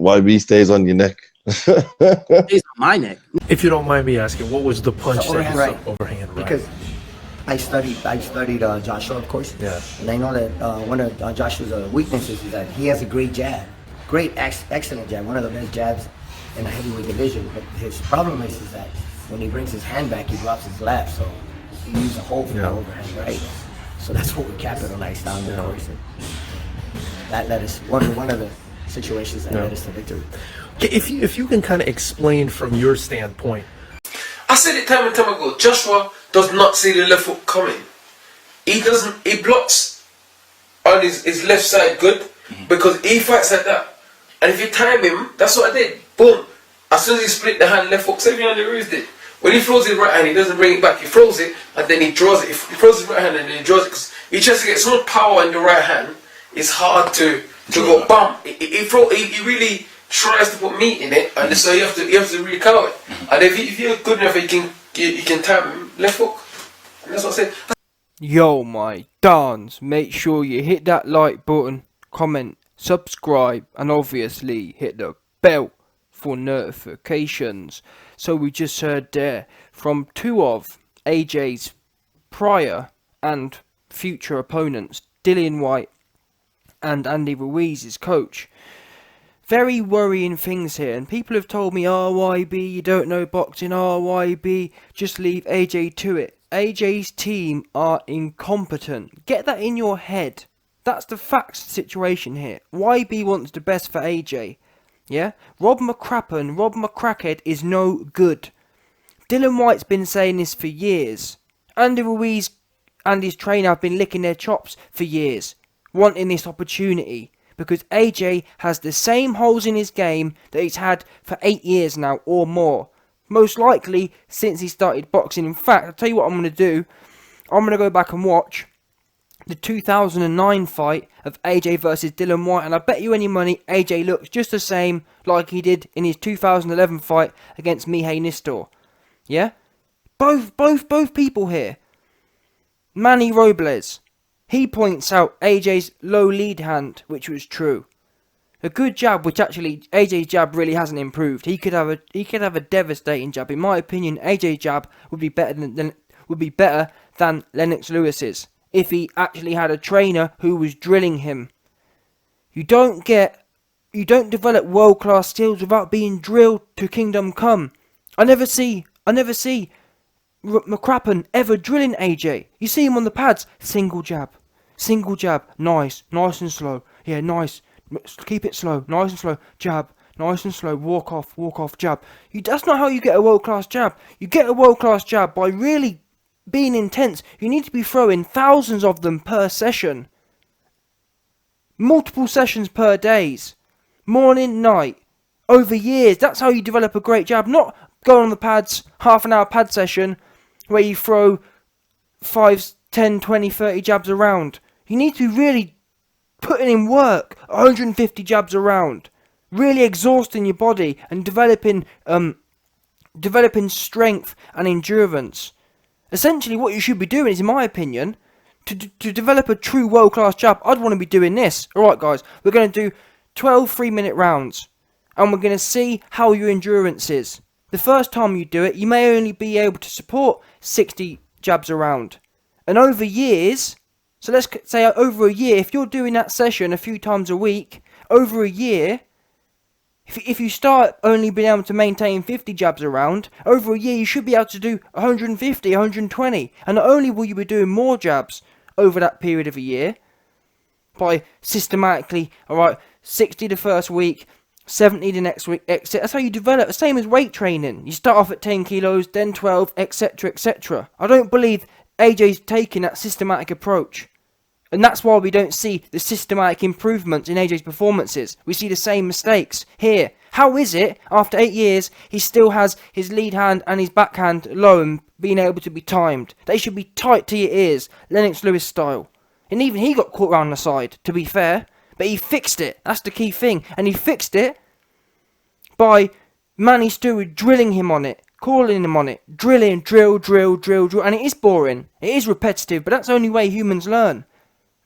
YB stays on your neck. It's on my neck. If you don't mind me asking, what was the punch The that overhand you right. overhand right? Because I studied Joshua, of course. Yeah. And I know that one of Joshua's weaknesses is that he has a great jab. Excellent jab. One of the best jabs in the heavyweight division. But his problem is that when he brings his hand back, he drops his left. So he used a hole for the overhand right. So that's what we capitalized on, of course. That led us, one of the situations that led us to victory. If you can kind of explain from your standpoint. I said it time and time ago, Joshua does not see the left hook coming. He blocks on his left side good because he fights like that. And if you time him, that's what I did. Boom. As soon as he split the hand, left hook, same thing Andy Ruiz did. When he throws his right hand, he doesn't bring it back. He throws it and then he draws it. He throws his right hand and then he draws it because he tries to get so much power in the right hand. It's hard to go bam. He really tries to put meat in it, and so you have to really cover it. And if you're good enough, you can time him left hook. And that's what I said. Yo, my dons, make sure you hit that like button, comment, subscribe, and obviously hit the bell for notifications. So we just heard there from two of AJ's prior and future opponents, Dillian Whyte and Andy Ruiz, his coach. Very worrying things here, and people have told me, RYB, you don't know boxing, RYB, just leave AJ to it. AJ's team are incompetent. Get that in your head. That's the facts of the situation here. YB wants the best for AJ. Yeah? Rob Mccracken is no good. Dillian Whyte's been saying this for years. Andy Ruiz and his trainer have been licking their chops for years, wanting this opportunity. Because AJ has the same holes in his game that he's had for 8 years now or more. Most likely since he started boxing. In fact, I'll tell you what I'm going to do. I'm going to go back and watch the 2009 fight of AJ versus Dillian Whyte. And I bet you any money AJ looks just the same like he did in his 2011 fight against Mihai Nistor. Yeah? Both people here. Manny Robles. He points out AJ's low lead hand, which was true. A good jab, which actually AJ's jab really hasn't improved. He could have a devastating jab. In my opinion, AJ's jab would be better than Lennox Lewis's if he actually had a trainer who was drilling him. You don't develop world-class skills without being drilled to kingdom come. I never see Mccrapen ever drilling AJ. You see him on the pads, single jab, nice and slow, yeah, nice, keep it slow, nice and slow, jab, nice and slow, walk off, jab. That's not how you get a world-class jab. You get a world-class jab by really being intense. You need to be throwing thousands of them per session. Multiple sessions per days. Morning, night, over years. That's how you develop a great jab. Not going on the pads, half an hour pad session, where you throw 5, 10, 20, 30 jabs around. You need to really put in work, 150 jabs around, really exhausting your body and developing strength and endurance. Essentially what you should be doing is, in my opinion, to develop a true world-class jab, I'd want to be doing this. Alright guys, we're going to do 12 3-minute rounds, and we're going to see how your endurance is. The first time you do it, you may only be able to support 60 jabs around. And over years, so let's say over a year, if you're doing that session a few times a week, over a year, if you start only being able to maintain 50 jabs around, over a year you should be able to do 150, 120. And not only will you be doing more jabs over that period of a year, by systematically, alright, 60 the first week, 70 the next week, etc. That's how you develop. The same as weight training. You start off at 10 kilos, then 12, etc, etc. I don't believe AJ's taking that systematic approach. And that's why we don't see the systematic improvements in AJ's performances. We see the same mistakes here. How is it, after 8 years, he still has his lead hand and his backhand low and being able to be timed? They should be tight to your ears, Lennox Lewis style. And even he got caught round the side, to be fair. But he fixed it. That's the key thing. And he fixed it by Manny Stewart drilling him on it. Calling him on it. Drilling, drill. And it is boring. It is repetitive. But that's the only way humans learn.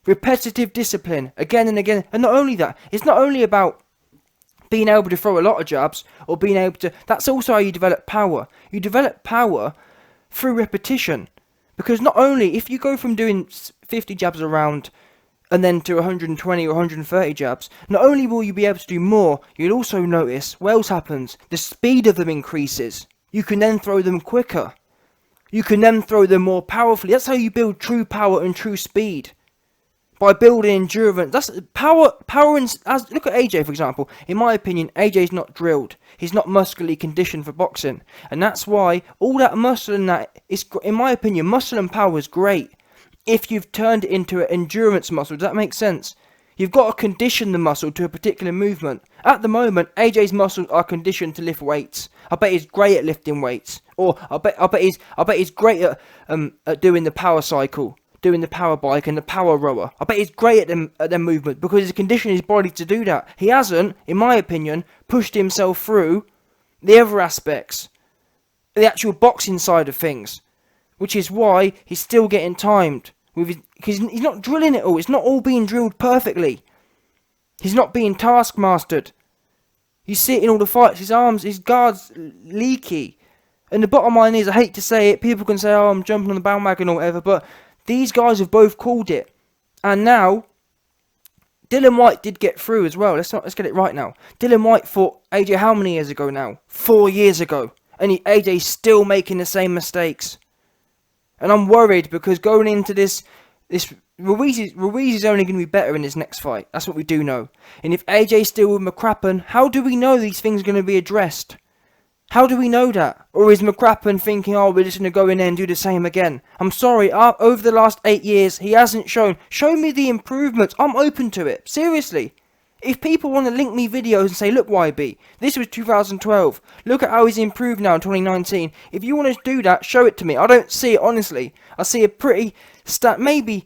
Repetitive discipline. Again and again. And not only that. It's not only about being able to throw a lot of jabs, or being able to... That's also how you develop power. You develop power through repetition. Because not only, if you go from doing 50 jabs a round and then to 120 or 130 jabs, not only will you be able to do more, you'll also notice what else happens. The speed of them increases. You can then throw them quicker. You can then throw them more powerfully. That's how you build true power and true speed. By building endurance. That's power and look at AJ, for example. In my opinion, AJ's not drilled. He's not muscularly conditioned for boxing. And that's why all that muscle and that is, in my opinion, muscle and power is great. If you've turned it into an endurance muscle, does that make sense? You've got to condition the muscle to a particular movement. At the moment, AJ's muscles are conditioned to lift weights. I bet he's great at lifting weights. Or I bet he's great at doing the power cycle, doing the power bike and the power rower. I bet he's great at them movement because he's conditioned his body to do that. He hasn't, in my opinion, pushed himself through the other aspects, the actual boxing side of things, which is why he's still getting timed. Because he's not drilling it all. It's not all being drilled perfectly. He's not being taskmastered. You see it in all the fights. His arms, his guard's leaky. And the bottom line is, I hate to say it, people can say, oh, I'm jumping on the bandwagon or whatever, but these guys have both called it. And now, Dylan White did get through as well. Let's get it right now. Dylan White fought AJ how many years ago now? 4 years ago. And AJ's still making the same mistakes. And I'm worried because going into this Ruiz is only going to be better in his next fight. That's what we do know. And if AJ's still with Mccrapen, how do we know these things are going to be addressed? How do we know that? Or is Mccrapen thinking, oh, we're just going to go in there and do the same again? I'm sorry, over the last 8 years, he hasn't shown. Show me the improvements. I'm open to it. Seriously. If people want to link me videos and say, look, YB, this was 2012. Look at how he's improved now in 2019. If you want to do that, show it to me. I don't see it, honestly. I see a pretty... maybe...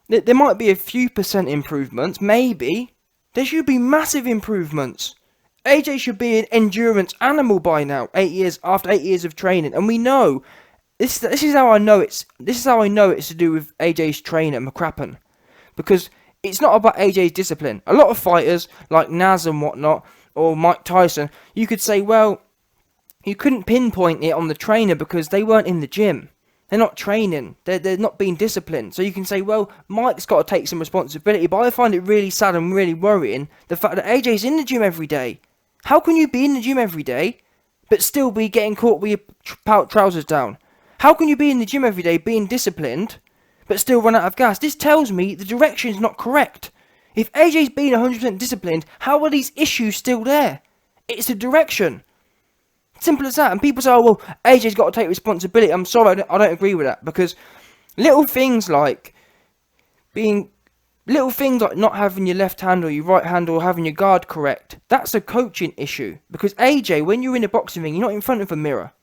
There might be a few percent improvements. Maybe. There should be massive improvements. AJ should be an endurance animal by now. 8 years after 8 years of training. And we know... This is how I know it's... This is how I know it's to do with AJ's trainer, Mccrapen. Because... It's not about AJ's discipline. A lot of fighters, like Naz and whatnot, or Mike Tyson, you could say, well, you couldn't pinpoint it on the trainer because they weren't in the gym. They're not training. They're not being disciplined. So you can say, well, Mike's got to take some responsibility. But I find it really sad and really worrying, the fact that AJ's in the gym every day. How can you be in the gym every day, but still be getting caught with your trousers down? How can you be in the gym every day, being disciplined, but still run out of gas? This tells me the direction's not correct. If AJ's being 100% disciplined, how are these issues still there? It's the direction. Simple as that. And people say, oh, well, AJ's got to take responsibility. I'm sorry, I don't agree with that. Because little things like not having your left hand or your right hand or having your guard correct, that's a coaching issue. Because AJ, when you're in a boxing ring, you're not in front of a mirror.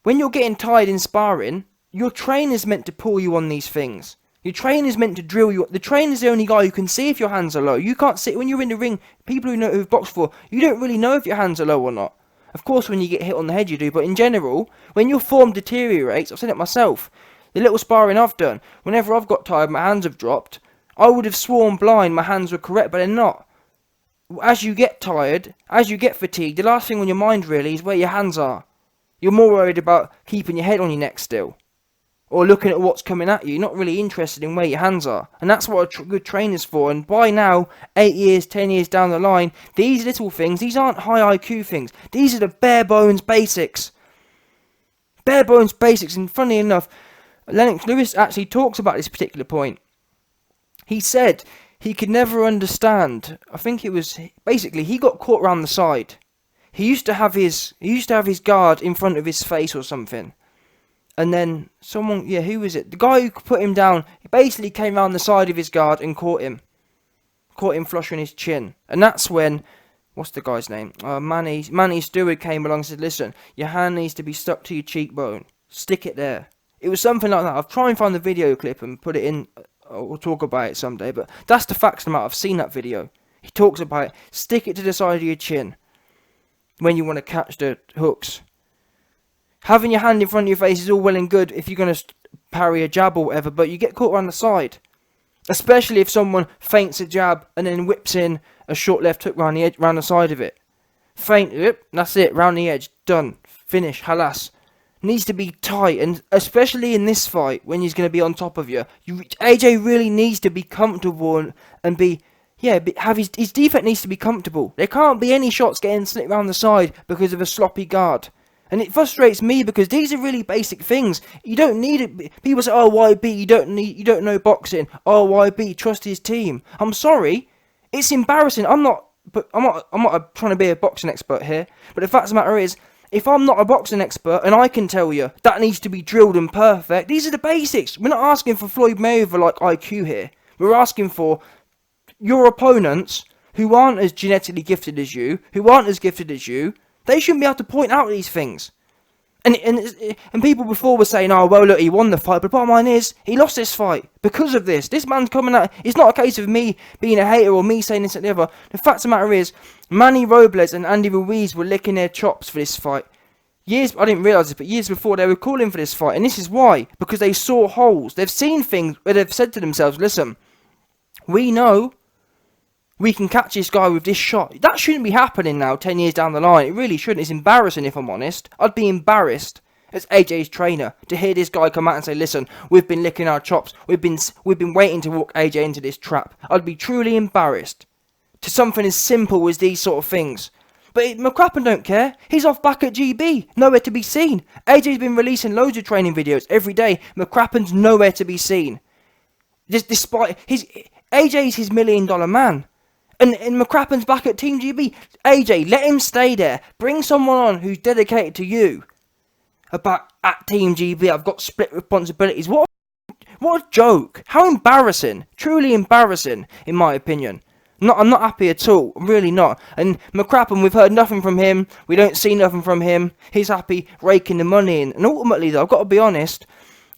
When you're getting tired in sparring, your trainer's meant to pull you on these things. Your trainer's meant to drill you. The trainer's the only guy who can see if your hands are low. You can't see when you're in the ring. People who've boxed before, you don't really know if your hands are low or not. Of course, when you get hit on the head, you do. But in general, when your form deteriorates, I've seen it myself. The little sparring I've done, whenever I've got tired, my hands have dropped. I would have sworn blind my hands were correct, but they're not. As you get tired, as you get fatigued, the last thing on your mind really is where your hands are. You're more worried about keeping your head on your neck still. Or looking at what's coming at you. You're not really interested in where your hands are. And that's what a good trainer's for. And by now, 8 years, 10 years down the line, these little things, these aren't high IQ things. These are the bare bones basics. Bare bones basics. And funny enough, Lennox Lewis actually talks about this particular point. He said he could never understand. I think it was, basically, he got caught round the side. He used to have his guard in front of his face or something. And then someone, who was it? The guy who put him down, he basically came around the side of his guard and caught him flush on his chin. And that's when, what's the guy's name? Manny Stewart came along and said, listen, your hand needs to be stuck to your cheekbone. Stick it there. It was something like that. I'll try and find the video clip and put it in. We'll talk about it someday. But that's the facts of the matter. I've seen that video. He talks about it. Stick it to the side of your chin when you want to catch the hooks. Having your hand in front of your face is all well and good if you're going to parry a jab or whatever, but you get caught around the side. Especially if someone feints a jab and then whips in a short left hook round the edge, round the side of it. Feint, yep, that's it, round the edge, done, finish, halas. Needs to be tight, and especially in this fight, when he's going to be on top of you, AJ really needs to be comfortable and be, have his defense needs to be comfortable. There can't be any shots getting slipped round the side because of a sloppy guard. And it frustrates me because these are really basic things. You don't need it. People say, "Oh, YB, you don't know boxing." Oh, YB, trust his team. I'm sorry, it's embarrassing. I'm not trying to be a boxing expert here, but the fact of the matter is, if I'm not a boxing expert and I can tell you that needs to be drilled and perfect, these are the basics. We're not asking for Floyd Mayweather like IQ here. We're asking for your opponents who aren't as genetically gifted as you, who aren't as gifted as you. They shouldn't be able to point out these things. And people before were saying, "Oh, well, look, he won the fight." But the bottom line is, he lost this fight because of this. This man's coming out. It's not a case of me being a hater or me saying this and the other. The fact of the matter is, Manny Robles and Andy Ruiz were licking their chops for this fight. I didn't realise this, but years before they were calling for this fight. And this is why. Because they saw holes. They've seen things where they've said to themselves, "Listen, we know we can catch this guy with this shot." That shouldn't be happening now, 10 years down the line. It really shouldn't. It's embarrassing, if I'm honest. I'd be embarrassed as AJ's trainer to hear this guy come out and say, "Listen, we've been licking our chops. We've been waiting to walk AJ into this trap." I'd be truly embarrassed to something as simple as these sort of things. But Mccrapen don't care. He's off back at GB, nowhere to be seen. AJ's been releasing loads of training videos every day. Mccrapen's nowhere to be seen. Despite AJ's his $1 million man. And Mccrapen's back at Team GB. AJ, let him stay there. Bring someone on who's dedicated to you. At Team GB, I've got split responsibilities. What a joke. How embarrassing. Truly embarrassing, in my opinion. I'm not happy at all. I'm really not. And Mccrapen, we've heard nothing from him. We don't see nothing from him. He's happy raking the money in. And ultimately, though, I've got to be honest,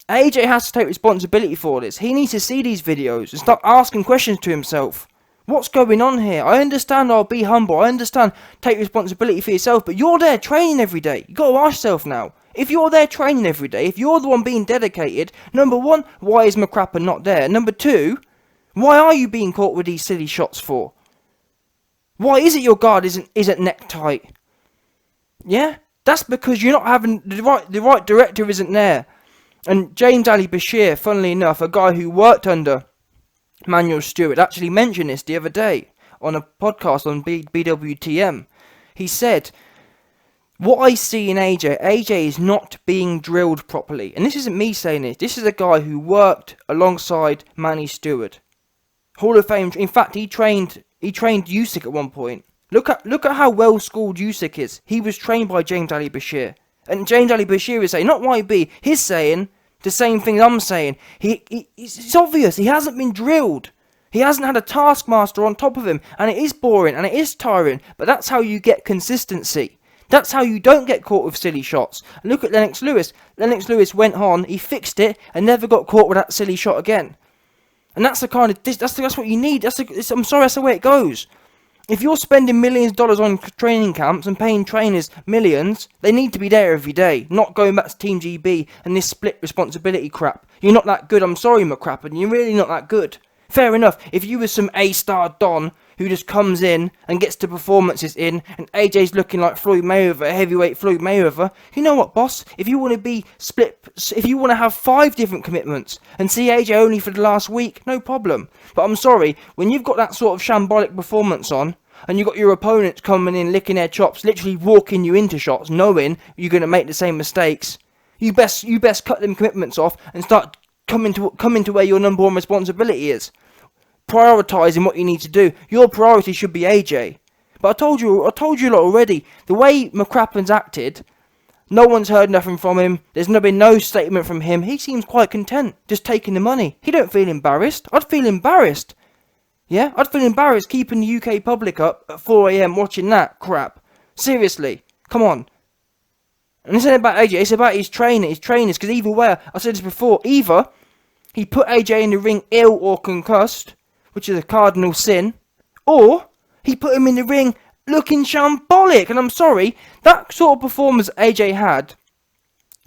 AJ has to take responsibility for this. He needs to see these videos and start asking questions to himself. What's going on here? I understand, I'll be humble. I understand, take responsibility for yourself. But you're there training every day. You've got to ask yourself now. If you're there training every day, if you're the one being dedicated, number one, why is Mccrapen not there? Number two, why are you being caught with these silly shots for? Why is it your guard isn't neck tight? Yeah? That's because you're not having the right director isn't there. And James Ali Bashir, funnily enough, a guy who worked under Manuel Stewart, actually mentioned this the other day on a podcast on BWTM. He said, "What I see in AJ is not being drilled properly." And this isn't me saying this. This is a guy who worked alongside Manny Stewart, Hall of Fame. In fact, he trained Usyk at one point. Look at how well schooled Usyk is. He was trained by James Ali Bashir, and James Ali Bashir is saying, not YB. He's saying the same thing I'm saying. It's obvious. He hasn't been drilled. He hasn't had a taskmaster on top of him, and it is boring and it is tiring. But that's how you get consistency. That's how you don't get caught with silly shots. Look at Lennox Lewis. Lennox Lewis went on, he fixed it, and never got caught with that silly shot again. And that's the kind of that's what you need. I'm sorry, that's the way it goes. If you're spending millions of dollars on training camps and paying trainers millions, they need to be there every day, not going back to Team GB and this split responsibility crap. You're not that good. I'm sorry, Mccrapen. You're really not that good. Fair enough. If you were some A-star Don who just comes in and gets the performances in, and AJ's looking like Floyd Mayweather, heavyweight Floyd Mayweather, you know what, boss? If you want to be split, if you want to have 5 different commitments and see AJ only for the last week, no problem. But I'm sorry, when you've got that sort of shambolic performance on, and you've got your opponents coming in, licking their chops, literally walking you into shots, knowing you're going to make the same mistakes, you best cut them commitments off and start coming to where your number one responsibility is. Prioritising what you need to do. Your priority should be AJ. But I told you lot already, the way Mccrapen's acted, no one's heard nothing from him. There's been no statement from him. He seems quite content, just taking the money. He don't feel embarrassed. I'd feel embarrassed. Yeah, I'd feel embarrassed keeping the UK public up at 4 AM watching that crap. Seriously, come on. And this ain't about AJ, it's about his trainers, because either way, I said this before, either he put AJ in the ring ill or concussed, which is a cardinal sin, or he put him in the ring looking shambolic. And I'm sorry, that sort of performance AJ had,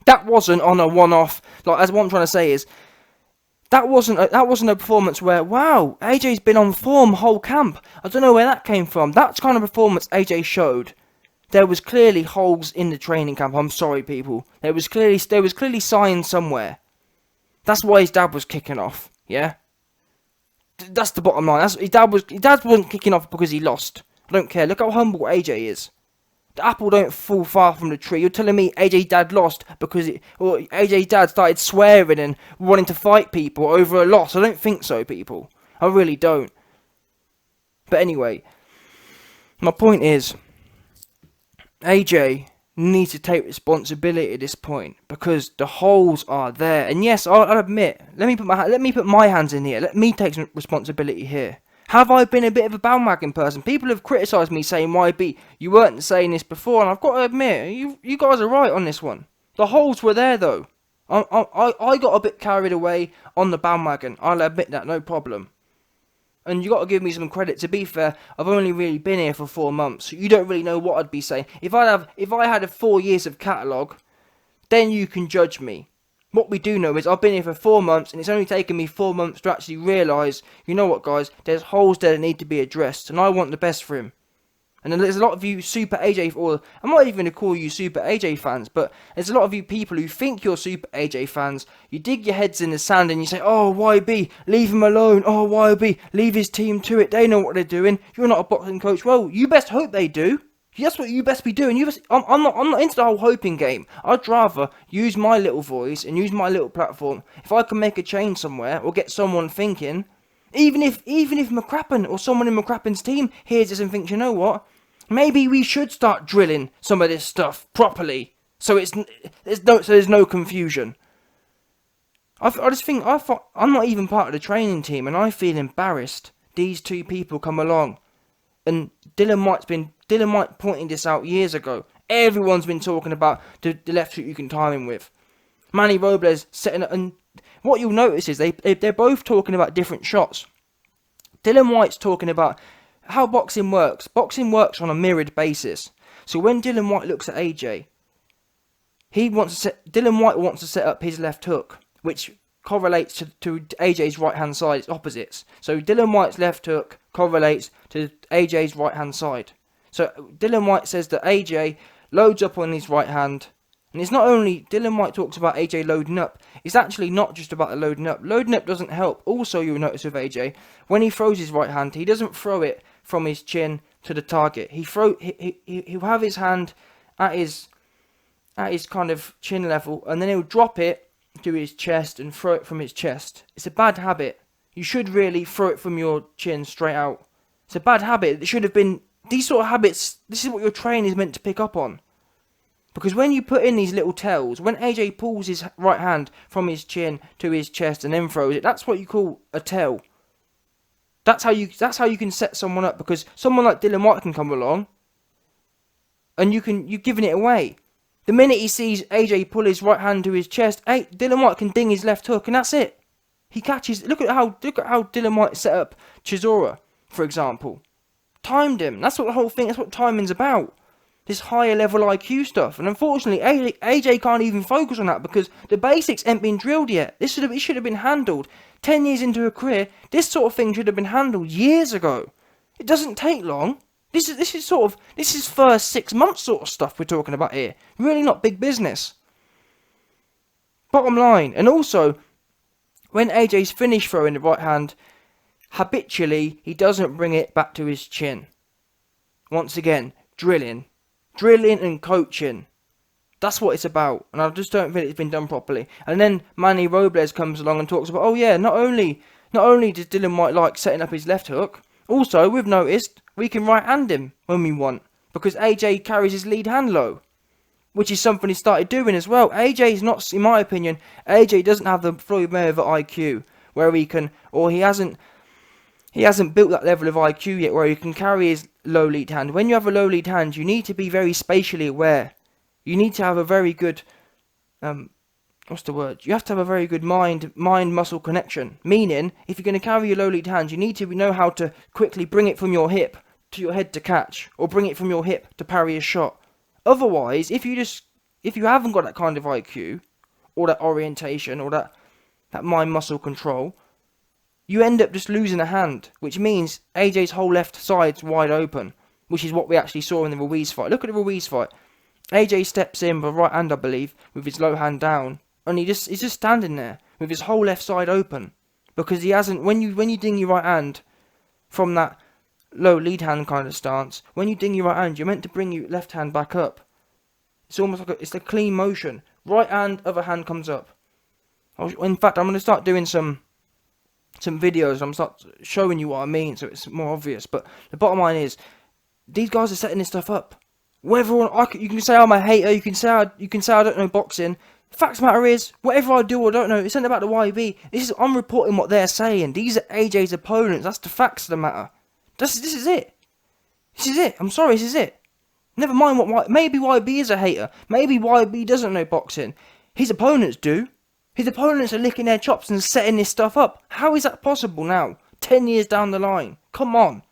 that wasn't on a one-off. Like, as what I'm trying to say is, That wasn't a performance where, wow, AJ's been on form whole camp. I don't know where that came from. That's kind of performance AJ showed. There was clearly holes in the training camp. I'm sorry, people. There was clearly signs somewhere. That's why his dad was kicking off. Yeah, that's the bottom line. His dad wasn't kicking off because he lost. I don't care. Look how humble AJ is. The apple don't fall far from the tree. You're telling me AJ dad lost because AJ dad started swearing and wanting to fight people over a loss? I don't think so, people. I really don't. But anyway, my point is, AJ needs to take responsibility at this point because the holes are there. And yes, I'll admit. Let me put my hands in here. Let me take some responsibility here. Have I been a bit of a bandwagon person? People have criticised me saying, YB, you weren't saying this before, and I've got to admit, you guys are right on this one. The holes were there, though. I got a bit carried away on the bandwagon. I'll admit that, no problem. And you got to give me some credit. To be fair, I've only really been here for 4 months, so you don't really know what I'd be saying. If I had 4 years of catalogue, then you can judge me. What we do know is I've been here for 4 months, and it's only taken me 4 months to actually realise, you know what, guys, there's holes there that need to be addressed, and I want the best for him. And then there's a lot of you Super AJ, or I'm not even going to call you Super AJ fans, but there's a lot of you people who think you're Super AJ fans. You dig your heads in the sand and you say, oh, YB, leave him alone. Oh, YB, leave his team to it. They know what they're doing. You're not a boxing coach. Well, you best hope they do. That's what you best be doing. I'm not into the whole hoping game. I'd rather use my little voice and use my little platform. If I can make a change somewhere or get someone thinking, even if Mccrapen or someone in Mccrapen's team hears this and thinks, you know what, maybe we should start drilling some of this stuff properly, so there's no confusion. I'm not even part of the training team, and I feel embarrassed. These two people come along, and Dylan White pointed this out years ago. Everyone's been talking about the left hook you can time him with. Manny Robles setting up, and what you'll notice is they're both talking about different shots. Dylan White's talking about how boxing works. Boxing works on a mirrored basis. So when Dylan White looks at AJ, Dylan White wants to set up his left hook, which correlates to AJ's right hand side. It's opposites. So Dylan White's left hook correlates to AJ's right hand side. So Dylan White says that AJ loads up on his right hand. And it's not only Dylan White talks about AJ loading up. It's actually not just about the loading up. Loading up doesn't help. Also, you'll notice with AJ, when he throws his right hand, he doesn't throw it from his chin to the target. He'll have his hand at his kind of chin level, and then he'll drop it to his chest and throw it from his chest. It's a bad habit. You should really throw it from your chin straight out. It's a bad habit. It should have been these sort of habits. This is what your training is meant to pick up on. Because when you put in these little tells, when AJ pulls his right hand from his chin to his chest and then throws it, that's what you call a tell. That's how you can set someone up, because someone like Dylan White can come along and you're giving it away. The minute he sees AJ pull his right hand to his chest, Dylan White can ding his left hook and that's it. He catches. Look at how Dylan White set up Chisora, for example. Timed him. That's what the whole thing. That's what timing's about. This higher level IQ stuff, and unfortunately AJ can't even focus on that because the basics ain't been drilled yet. It should have been handled 10 years into a career. This sort of thing should have been handled years ago. It doesn't take long. This is first 6 months sort of stuff we're talking about here. Really not big business. Bottom line, and also when AJ's finished throwing the right hand, habitually he doesn't bring it back to his chin. Once again, drilling and coaching. That's what it's about, and I just don't think it's been done properly. And then Manny Robles comes along and talks about, oh yeah, not only does Dylan White like setting up his left hook, also we've noticed we can right hand him when we want, because AJ carries his lead hand low, which is something he started doing as well. AJ's not, in my opinion, AJ doesn't have the Floyd Mayweather IQ where he can, or he hasn't built that level of IQ yet where he can carry his low lead hand. When you have a low lead hand, you need to be very spatially aware. You need to have a very good, what's the word? You have to have a very good mind-muscle connection. Meaning, if you're going to carry your low lead hand, you need to know how to quickly bring it from your hip to your head to catch, or bring it from your hip to parry a shot. Otherwise, if you haven't got that kind of IQ, or that orientation, or that that mind muscle control, you end up just losing a hand, which means AJ's whole left side's wide open, which is what we actually saw in the Ruiz fight. Look at the Ruiz fight. AJ steps in with a right hand, I believe, with his low hand down, and he's just standing there with his whole left side open, because he hasn't. When you ding your right hand from that low lead hand kind of stance, when you ding your right hand, you're meant to bring your left hand back up. It's almost like it's a clean motion. Right hand, other hand comes up. In fact, I'm going to start doing some videos. I'm start showing you what I mean, so it's more obvious. But the bottom line is, these guys are setting this stuff up. Whether you can say I'm a hater, you can say I don't know boxing. The fact of the matter is, whatever I do or don't know, it's not about the YB. I'm reporting what they're saying. These are AJ's opponents. That's the facts of the matter. This is it. This is it. I'm sorry, this is it. Never mind maybe YB is a hater. Maybe YB doesn't know boxing. His opponents do. His opponents are licking their chops and setting this stuff up. How is that possible now? 10 years down the line. Come on.